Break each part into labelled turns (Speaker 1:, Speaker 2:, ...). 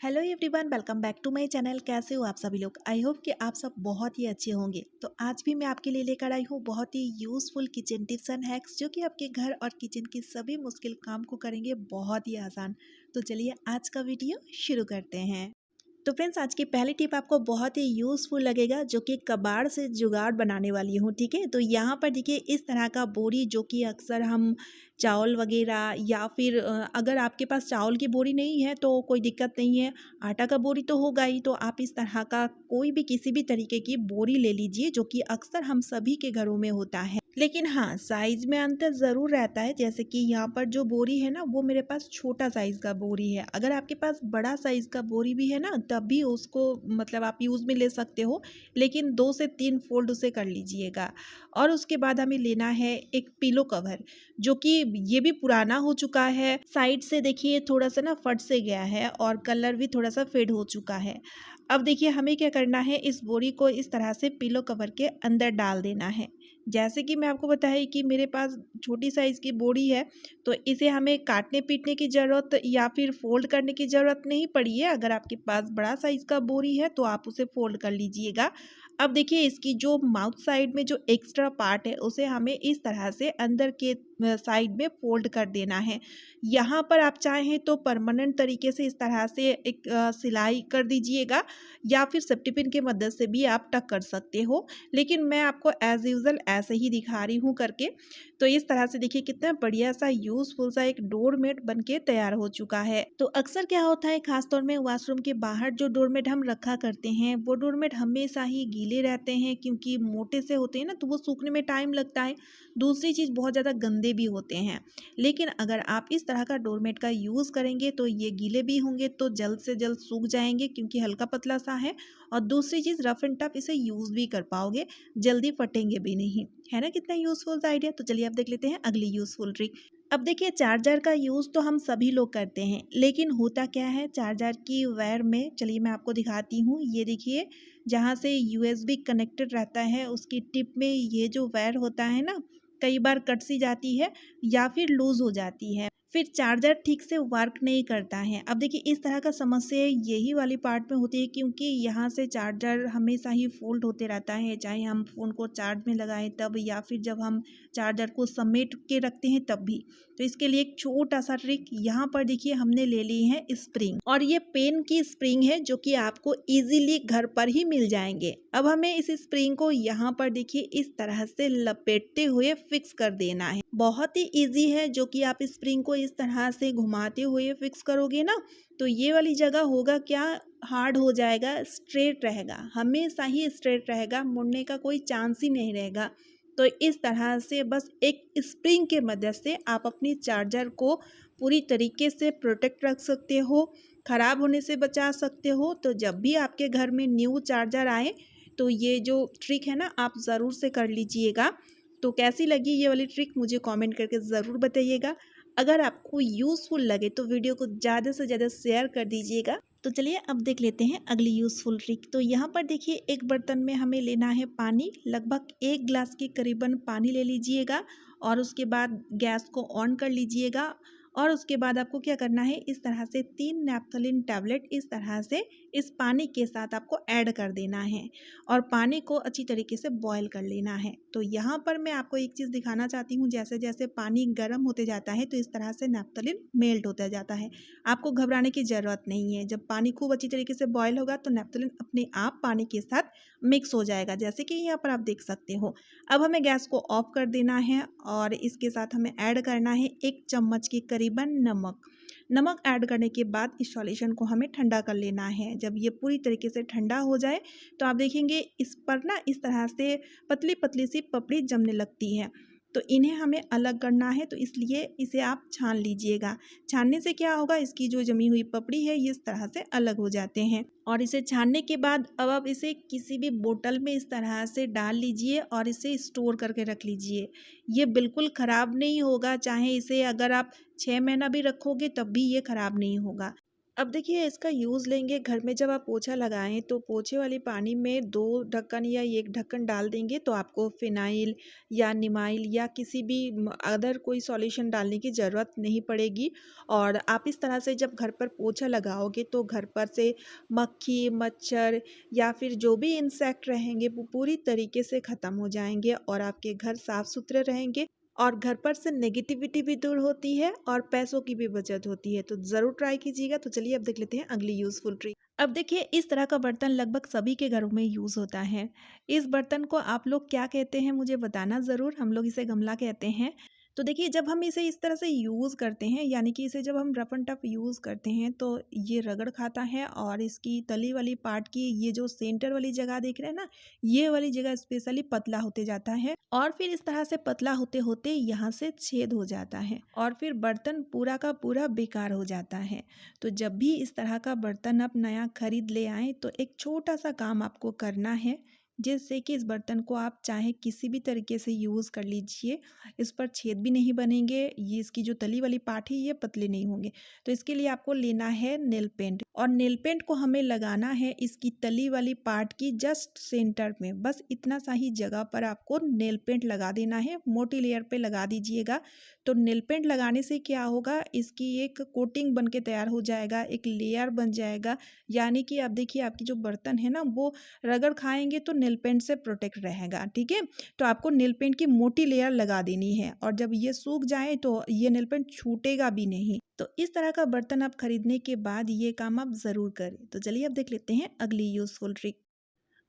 Speaker 1: Hello everyone, welcome back to my channel. कैसे हो आप सभी लोग? आई होप कि आप सब बहुत ही अच्छे होंगे। तो आज भी मैं आपके लिए लेकर आई हूँ बहुत ही useful kitchen tips and hacks, जो कि आपके घर और किचन के सभी मुश्किल काम को करेंगे बहुत ही आसान। तो चलिए आज का वीडियो शुरू करते हैं। तो फ्रेंड्स, आज की पहली टिप आपको बहुत ही यूज़फुल लगेगा, जो कि कबाड़ से जुगाड़ बनाने वाली हूँ। ठीक है, तो यहाँ पर देखिए इस तरह का बोरी, जो कि अक्सर हम चावल वगैरह या फिर अगर आपके पास चावल की बोरी नहीं है तो कोई दिक्कत नहीं है, आटा का बोरी तो होगा ही। तो आप इस तरह का कोई भी किसी भी तरीके की बोरी ले लीजिए, जो कि अक्सर हम सभी के घरों में होता है। लेकिन हाँ, साइज में अंतर ज़रूर रहता है। जैसे कि यहाँ पर जो बोरी है ना, वो मेरे पास छोटा साइज़ का बोरी है। अगर आपके पास बड़ा साइज़ का बोरी भी है ना, तब भी उसको मतलब आप यूज़ में ले सकते हो, लेकिन 2 से 3 फ़ोल्ड उसे कर लीजिएगा। और उसके बाद हमें लेना है एक पिलो कवर, जो कि ये भी पुराना हो चुका है। साइड से देखिए थोड़ा-सा ना फट से गया है और कलर भी थोड़ा-सा फेड हो चुका है। अब देखिए हमें क्या करना है, इस बोरी को इस तरह से पिलो कवर के अंदर डाल देना है। जैसे कि मैं आपको बताया कि मेरे पास छोटी साइज़ की बोरी है, तो इसे हमें काटने-पीटने की ज़रूरत या फिर फ़ोल्ड करने की ज़रूरत नहीं पड़ी है। अगर आपके पास बड़ा साइज़ का बोरी है तो आप उसे फ़ोल्ड कर लीजिएगा। अब देखिए इसकी जो माउथ साइड में जो एक्स्ट्रा पार्ट है, उसे हमें इस तरह से अंदर के साइड में फ़ोल्ड कर देना है। यहाँ पर आप चाहें तो परमानेंट तरीके से इस तरह से एक सिलाई कर दीजिएगा, या फिर सेफ्टी पिन की मदद से भी आप टक कर सकते हो। लेकिन मैं आपको एज़ यूजुअल ऐसे ही दिखा रही हूँ करके। तो इस तरह से देखिए कितना बढ़िया सा यूज़फुल सा एक डोरमेट बन के तैयार हो चुका है। तो अक्सर क्या होता है, खासतौर में वॉशरूम के बाहर जो डोरमेट हम रखा करते हैं, वो डोरमेट हमेशा ही गीले रहते हैं, क्योंकि मोटे से होते हैं ना, तो वो सूखने में टाइम लगता है। दूसरी चीज़, बहुत ज़्यादा गंदे भी होते हैं। लेकिन अगर आप इस तरह का डोरमेट का यूज़ करेंगे तो ये गीले भी होंगे तो जल्द से जल्द सूख जाएंगे, क्योंकि हल्का पतला सा है। और दूसरी चीज़, रफ एंड टफ इसे यूज़ भी कर पाओगे, जल्दी फटेंगे भी नहीं। है ना कितना यूज़फुल सा आइडिया? तो चलिए अब देख लेते हैं अगली यूज़फुल ट्रिक। अब देखिए चार्जर का यूज़ तो हम सभी लोग करते हैं, लेकिन होता क्या है चार्जर की वायर में, चलिए मैं आपको दिखाती हूँ। ये देखिए, जहाँ से यूएसबी कनेक्टेड रहता है, उसकी टिप में ये जो वायर होता है ना, कई बार कट सी जाती है या फिर लूज़ हो जाती है, फिर चार्जर ठीक से वर्क नहीं करता है। अब देखिए इस तरह का समस्या यही वाली पार्ट में होती है, क्योंकि यहाँ से चार्जर हमेशा ही फोल्ड होते रहता है, चाहे हम फ़ोन को चार्ज में लगाएं तब, या फिर जब हम चार्जर को समेट के रखते हैं तब भी। तो इसके लिए एक छोटा सा ट्रिक, यहाँ पर देखिए हमने ले ली है स्प्रिंग, और ये पेन की स्प्रिंग है, जो कि आपको इजीली घर पर ही मिल जाएंगे। अब हमें इस स्प्रिंग को यहाँ पर देखिए इस तरह से लपेटते हुए फिक्स कर देना है। बहुत ही इजी है, जो कि आप स्प्रिंग को इस तरह से घुमाते हुए फिक्स करोगे ना, तो ये वाली जगह होगा क्या, हार्ड हो जाएगा, स्ट्रेट रहेगा, हमेशा ही स्ट्रेट रहेगा, मुड़ने का कोई चांस ही नहीं रहेगा। तो इस तरह से बस एक स्प्रिंग के मदद से आप अपनी चार्जर को पूरी तरीके से प्रोटेक्ट रख सकते हो, ख़राब होने से बचा सकते हो। तो जब भी आपके घर में न्यू चार्जर आए, तो ये जो ट्रिक है ना, आप ज़रूर से कर लीजिएगा। तो कैसी लगी ये वाली ट्रिक, मुझे कमेंट करके ज़रूर बताइएगा। अगर आपको यूज़फुल लगे तो वीडियो को ज़्यादा से ज़्यादा शेयर कर दीजिएगा। तो चलिए अब देख लेते हैं अगली यूज़फुल ट्रिक। तो यहाँ पर देखिए एक बर्तन में हमें लेना है पानी, लगभग 1 गिलास के करीबन पानी ले लीजिएगा, और उसके बाद गैस को ऑन कर लीजिएगा। और उसके बाद आपको क्या करना है, इस तरह से 3 नैप्थेलिन टैबलेट इस तरह से इस पानी के साथ आपको ऐड कर देना है, और पानी को अच्छी तरीके से बॉयल कर लेना है। तो यहाँ पर मैं आपको एक चीज़ दिखाना चाहती हूँ, जैसे जैसे पानी गर्म होते जाता है तो इस तरह से नैप्थेलिन मेल्ट होता जाता है। आपको घबराने की ज़रूरत नहीं है। जब पानी खूब अच्छी तरीके से बॉयल होगा तो नैप्थेलिन अपने आप पानी के साथ मिक्स हो जाएगा, जैसे कि यहाँ पर आप देख सकते हो। अब हमें गैस को ऑफ कर देना है, और इसके साथ हमें ऐड करना है 1 चम्मच के करीबन नमक। नमक ऐड करने के बाद इस सॉल्यूशन को हमें ठंडा कर लेना है। जब ये पूरी तरीके से ठंडा हो जाए, तो आप देखेंगे इस पर ना इस तरह से पतली पतली सी पपड़ी जमने लगती है। तो इन्हें हमें अलग करना है, तो इसलिए इसे आप छान लीजिएगा। छानने से क्या होगा, इसकी जो जमी हुई पपड़ी है ये इस तरह से अलग हो जाते हैं। और इसे छानने के बाद अब आप इसे किसी भी बोतल में इस तरह से डाल लीजिए और इसे स्टोर करके रख लीजिए। ये बिल्कुल ख़राब नहीं होगा, चाहे इसे अगर आप 6 महीना भी रखोगे तब भी ये ख़राब नहीं होगा। अब देखिए इसका यूज़ लेंगे घर में जब आप पोछा लगाएँ तो पोछे वाले पानी में 2 ढक्कन या 1 ढक्कन डाल देंगे तो आपको फ़िनाइल या निमाइल या किसी भी अदर कोई सॉल्यूशन डालने की ज़रूरत नहीं पड़ेगी। और आप इस तरह से जब घर पर पोछा लगाओगे तो घर पर से मक्खी, मच्छर या फिर जो भी इंसेक्ट रहेंगे वो पूरी तरीके से ख़त्म हो जाएँगे और आपके घर साफ़-सुथरे रहेंगे और घर पर से नेगेटिविटी भी दूर होती है और पैसों की भी बचत होती है। तो ज़रूर ट्राई कीजिएगा। तो चलिए अब देख लेते हैं अगली यूज़फुल ट्रिक। अब देखिए इस तरह का बर्तन लगभग सभी के घरों में यूज़ होता है। इस बर्तन को आप लोग क्या कहते हैं मुझे बताना ज़रूर। हम लोग इसे गमला कहते हैं। तो देखिए जब हम इसे इस तरह से यूज़ करते हैं यानी कि इसे जब हम रफ एंड टफ यूज़ करते हैं तो ये रगड़ खाता है और इसकी तली वाली पार्ट की ये जो सेंटर वाली जगह देख रहे हैं ना, ये वाली जगह स्पेशली पतला होते जाता है और फिर इस तरह से पतला होते होते यहाँ से छेद हो जाता है और फिर बर्तन पूरा का पूरा बेकार हो जाता है। तो जब भी इस तरह का बर्तन आप नया खरीद ले आएँ तो एक छोटा सा काम आपको करना है, जिससे कि इस बर्तन को आप चाहे किसी भी तरीके से यूज़ कर लीजिए, इस पर छेद भी नहीं बनेंगे, ये इसकी जो तली वाली पार्ट है ये पतले नहीं होंगे। तो इसके लिए आपको लेना है नेल पेंट और नेल पेंट को हमें लगाना है इसकी तली वाली पार्ट की जस्ट सेंटर में। बस इतना सा ही जगह पर आपको नेल पेंट लगा देना है, मोटी लेयर पे लगा दीजिएगा। तो नेल पेंट लगाने से क्या होगा, इसकी एक कोटिंग बन के तैयार हो जाएगा, एक लेयर बन जाएगा। यानी कि आप देखिए आपकी जो बर्तन है ना वो रगड़ खाएंगे तो नेल पेंट से प्रोटेक्ट रहेगा। ठीक है, तो आपको नेल पेंट की मोटी लेयर लगा देनी है और जब ये सूख जाए तो ये नेल पेंट छूटेगा भी नहीं। तो इस तरह का बर्तन आप खरीदने के बाद ये काम आप ज़रूर करें। तो चलिए अब देख लेते हैं अगली यूज़फुल ट्रिक।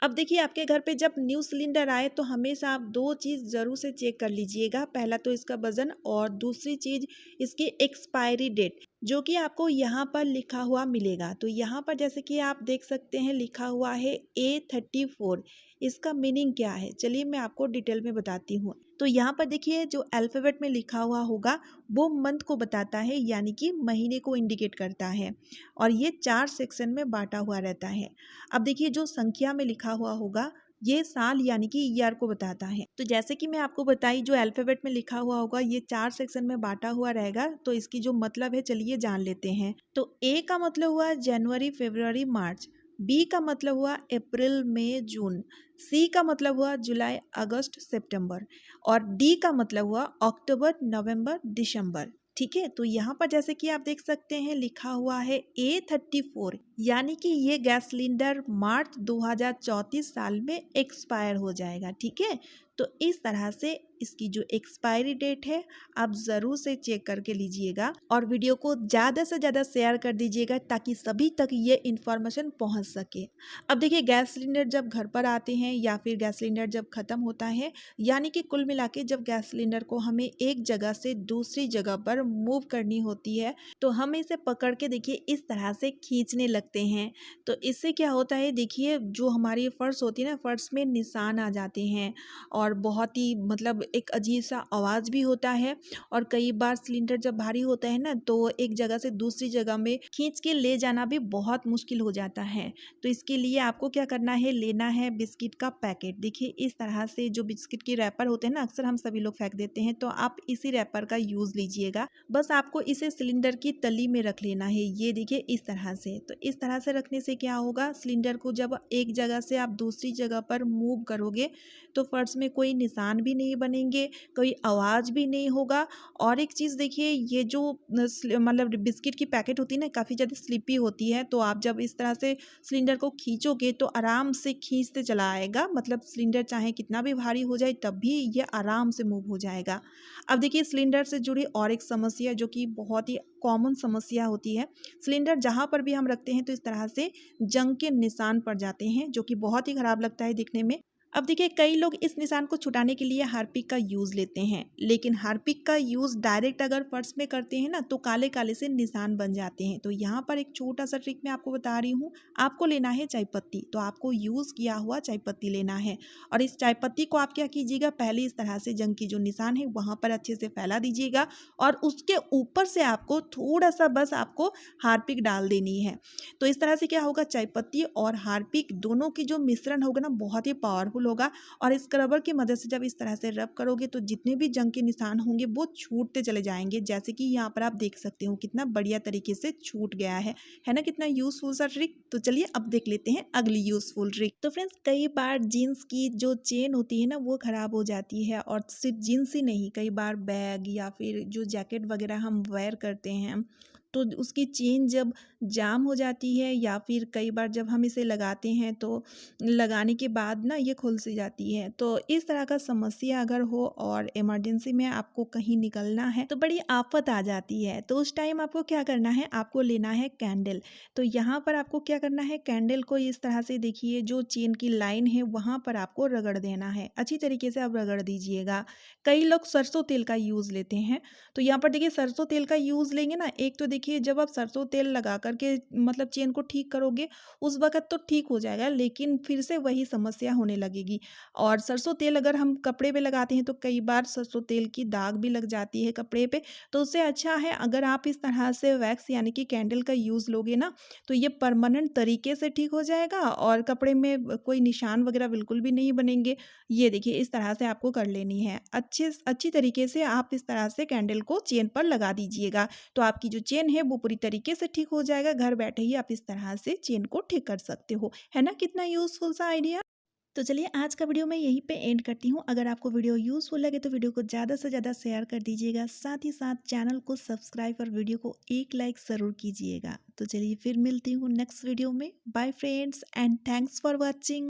Speaker 1: अब देखिए आपके घर पे जब न्यू सिलेंडर आए तो हमेशा आप 2 चीज़ ज़रूर से चेक कर लीजिएगा। पहला तो इसका वज़न और दूसरी चीज़ इसकी एक्सपायरी डेट, जो कि आपको यहाँ पर लिखा हुआ मिलेगा। तो यहाँ पर जैसे कि आप देख सकते हैं लिखा हुआ है A34। इसका मीनिंग क्या है? चलिए मैं आपको डिटेल में बताती हूँ। तो यहाँ पर देखिए जो अल्फ़ाबेट में लिखा हुआ होगा वो मंथ को बताता है, यानी कि महीने को इंडिकेट करता है और ये 4 सेक्शन में बाँटा हुआ रहता है। अब देखिए जो संख्या में लिखा हुआ होगा ये साल यानी कि ईयर को बताता है। तो जैसे कि मैं आपको बताई जो अल्फाबेट में लिखा हुआ होगा ये 4 सेक्शन में बांटा हुआ रहेगा। तो इसकी जो मतलब है चलिए जान लेते हैं। तो ए का मतलब हुआ जनवरी, फरवरी, मार्च। बी का मतलब हुआ अप्रैल, मई, जून। सी का मतलब हुआ जुलाई, अगस्त, सितंबर और डी का मतलब हुआ अक्टूबर, नवंबर, दिसंबर। ठीक है, तो यहाँ पर जैसे कि आप देख सकते हैं लिखा हुआ है A34, यानी कि ये गैस सिलेंडर मार्च 2034 साल में एक्सपायर हो जाएगा। ठीक है, तो इस तरह से इसकी जो एक्सपायरी डेट है आप ज़रूर से चेक करके लीजिएगा और वीडियो को ज़्यादा से ज़्यादा शेयर कर दीजिएगा ताकि सभी तक ये इन्फॉर्मेशन पहुंच सके। अब देखिए गैस सिलेंडर जब घर पर आते हैं या फिर गैस सिलेंडर जब ख़त्म होता है, यानी कि कुल मिला के जब गैस सिलेंडर को हमें एक जगह से दूसरी जगह पर मूव करनी होती है तो हम इसे पकड़ के देखिए इस तरह से खींचने लगते हैं। तो इससे क्या होता है, देखिए जो हमारी फर्श होती है ना, फर्श में निशान आ जाते हैं और बहुत ही मतलब एक अजीब सा आवाज़ भी होता है और कई बार सिलेंडर जब भारी होता है ना तो एक जगह से दूसरी जगह में खींच के ले जाना भी बहुत मुश्किल हो जाता है। तो इसके लिए आपको क्या करना है, लेना है बिस्किट का पैकेट। देखिए इस तरह से जो बिस्किट के रैपर होते हैं ना, अक्सर हम सभी लोग फेंक देते हैं, तो आप इसी रैपर का यूज़ लीजिएगा। बस आपको इसे सिलेंडर की तली में रख लेना है, ये देखिए इस तरह से। तो इस तरह से रखने से क्या होगा, सिलेंडर को जब एक जगह से आप दूसरी जगह पर मूव करोगे तो फर्श में कोई निशान भी नहीं बनेंगे, कोई आवाज़ भी नहीं होगा। और एक चीज़ देखिए, ये जो मतलब बिस्किट की पैकेट होती है ना, काफ़ी ज़्यादा स्लिपी होती है, तो आप जब इस तरह से सिलेंडर को खींचोगे तो आराम से खींचते चला आएगा। मतलब सिलेंडर चाहे कितना भी भारी हो जाए तब भी ये आराम से मूव हो जाएगा। अब देखिए सिलेंडर से जुड़ी और एक समस्या जो कि बहुत ही कॉमन समस्या होती है, सिलेंडर जहाँ पर भी हम रखते हैं तो इस तरह से जंग के निशान पड़ जाते हैं, जो कि बहुत ही खराब लगता है दिखने में। अब देखिए कई लोग इस निशान को छुटाने के लिए हार्पिक का यूज़ लेते हैं, लेकिन हार्पिक का यूज़ डायरेक्ट अगर फर्श में करते हैं ना तो काले काले से निशान बन जाते हैं। तो यहाँ पर एक छोटा सा ट्रिक मैं आपको बता रही हूँ। आपको लेना है चाय पत्ती, तो आपको यूज़ किया हुआ चाय पत्ती लेना है और इस चाय पत्ती को आप क्या कीजिएगा, पहले इस तरह से जंग की जो निशान है वहाँ पर अच्छे से फैला दीजिएगा और उसके ऊपर से आपको थोड़ा सा बस आपको हार्पिक डाल देनी है। तो इस तरह से क्या होगा, चाय पत्ती और हार्पिक दोनों की जो मिश्रण होगा ना बहुत ही पावरफुल हेल्पफुल होगा। और स्क्रबर की मदद से जब इस तरह से रब करोगे तो जितने भी जंग के निशान होंगे वो छूटते चले जाएंगे। जैसे कि यहाँ पर आप देख सकते हो कितना बढ़िया तरीके से छूट गया है ना, कितना यूजफुल सा ट्रिक। तो चलिए अब देख लेते हैं अगली यूजफुल ट्रिक। तो फ्रेंड्स, कई बार जीन्स की जो चेन होती है ना वो खराब हो जाती है, और सिर्फ जीन्स ही नहीं, कई बार बैग या फिर जो जैकेट वगैरह हम वेयर करते हैं तो उसकी चेन जब जाम हो जाती है, या फिर कई बार जब हम इसे लगाते हैं तो लगाने के बाद ना ये खुल सी जाती है। तो इस तरह का समस्या अगर हो और इमरजेंसी में आपको कहीं निकलना है तो बड़ी आफत आ जाती है, तो उस टाइम आपको क्या करना है, आपको लेना है कैंडल। तो यहाँ पर आपको क्या करना है, कैंडल को इस तरह से देखिए, जो चेन की लाइन है वहाँ पर आपको रगड़ देना है, अच्छी तरीके से आप रगड़ दीजिएगा। कई लोग सरसों तेल का यूज़ लेते हैं, तो यहाँ पर देखिए सरसों तेल का यूज़ लेंगे ना, एक तो देखिए जब आप सरसों तेल लगा करके मतलब चेन को ठीक करोगे उस वक़्त तो ठीक हो जाएगा, लेकिन फिर से वही समस्या होने लगेगी। और सरसों तेल अगर हम कपड़े पे लगाते हैं तो कई बार सरसों तेल की दाग भी लग जाती है कपड़े पे। तो उससे अच्छा है अगर आप इस तरह से वैक्स यानी कि कैंडल का यूज़ लोगे ना, तो ये परमानेंट तरीके से ठीक हो जाएगा और कपड़े में कोई निशान वगैरह बिल्कुल भी नहीं बनेंगे। ये देखिए इस तरह से आपको कर लेनी है। अच्छी तरीके से आप इस तरह से कैंडल को चेन पर लगा दीजिएगा। तो आपकी जो चेन है वो पूरी तरीके से ठीक हो जाएगा। घर बैठे ही आप इस तरह से चेन को ठीक कर सकते हो। है ना, कितना यूज़फुल सा आइडिया। तो चलिए आज का वीडियो मैं यहीं पे एंड करती हूँ। अगर आपको वीडियो यूज़फुल लगे तो वीडियो को ज़्यादा से ज़्यादा शेयर कर दीजिएगा। साथ ही साथ चैनल को सब्सक्राइब और वीडियो को एक लाइक ज़रूर कीजिएगा। तो चलिए फिर मिलती हूँ नेक्स्ट वीडियो में। Bye friends and thanks for watching.